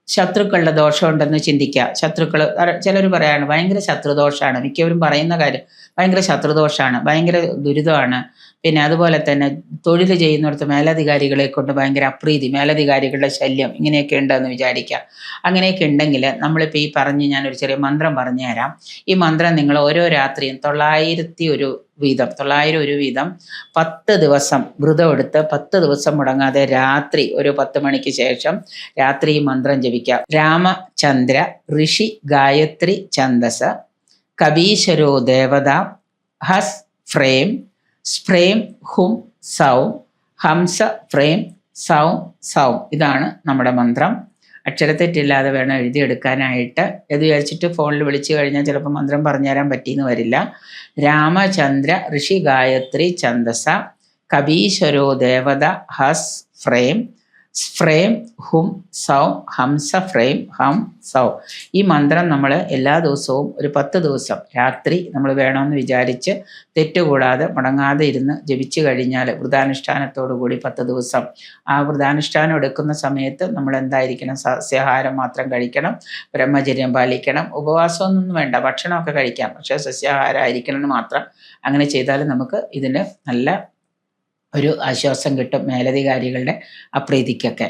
ശത്രുക്കളുടെ ദോഷമുണ്ടെന്ന് ചിന്തിക്കുക. ശത്രുക്കൾ ചിലർ പറയാണ് ഭയങ്കര ശത്രുദോഷമാണ്, മിക്കവരും പറയുന്ന കാര്യം ഭയങ്കര ശത്രുദോഷമാണ്, ഭയങ്കര ദുരിതമാണ്. പിന്നെ അതുപോലെ തന്നെ തൊഴിൽ ചെയ്യുന്നിടത്ത് മേലധികാരികളെ കൊണ്ട് ഭയങ്കര അപ്രീതി, മേലധികാരികളുടെ ശല്യം ഇങ്ങനെയൊക്കെ ഉണ്ടെന്ന് വിചാരിക്കുക. അങ്ങനെയൊക്കെ ഉണ്ടെങ്കിൽ നമ്മളിപ്പോൾ ഈ പറഞ്ഞ് ഞാനൊരു ചെറിയ മന്ത്രം പറഞ്ഞു തരാം. ഈ മന്ത്രം നിങ്ങൾ ഓരോ രാത്രിയും 900 ഒരു വീതം 10 ദിവസം വ്രതം എടുത്ത് 10 ദിവസം മുടങ്ങാതെ രാത്രി ഒരു 10 മണിക്ക് ശേഷം രാത്രി ഈ മന്ത്രം ജപിക്കാം. രാമചന്ദ്ര ഋഷി ഗായത്രി ഛന്ദസ് കബീശ്വരോ ദേവത ഹസ് ഫ്രേം സ്പ്രേം ഹും സൗം ഹംസ ഫ്രേം സൗം സൗം. ഇതാണ് നമ്മുടെ മന്ത്രം. അക്ഷരത്തെറ്റില്ലാതെ വേണം എഴുതിയെടുക്കാനായിട്ട്. ഇത് വിചാരിച്ചിട്ട് ഫോണിൽ വിളിച്ചു കഴിഞ്ഞാൽ ചിലപ്പോൾ മന്ത്രം പറഞ്ഞുതരാൻ പറ്റിയെന്ന് വരില്ല. രാമചന്ദ്ര ഋഷി ഗായത്രി ഛന്ദസ കബീശ്വരോ ദേവത ഹസ് ഫ്രേം സ്ഫ്രേം ഹും സൗ ഹംസ ഫ്രേം ഹം സൗ. ഈ മന്ത്രം നമ്മൾ എല്ലാ ദിവസവും ഒരു 10 ദിവസം രാത്രി നമ്മൾ വേണമെന്ന് വിചാരിച്ച് തെറ്റുകൂടാതെ മുടങ്ങാതെ ഇരുന്ന് ജപിച്ചു കഴിഞ്ഞാൽ വ്രതാനുഷ്ഠാനത്തോടു കൂടി 10 ദിവസം ആ വ്രതാനുഷ്ഠാനം എടുക്കുന്ന സമയത്ത് നമ്മൾ എന്തായിരിക്കണം, സസ്യാഹാരം മാത്രം കഴിക്കണം, ബ്രഹ്മചര്യം പാലിക്കണം, ഉപവാസമൊന്നും വേണ്ട, ഭക്ഷണമൊക്കെ കഴിക്കാം, പക്ഷേ സസ്യാഹാരം ആയിരിക്കണം എന്ന് മാത്രം. അങ്ങനെ ചെയ്താൽ നമുക്ക് ഇതിന് നല്ല ഒരു ആശ്വാസം കിട്ടും, മേലധികാരികളുടെ അപ്രീതിക്കൊക്കെ.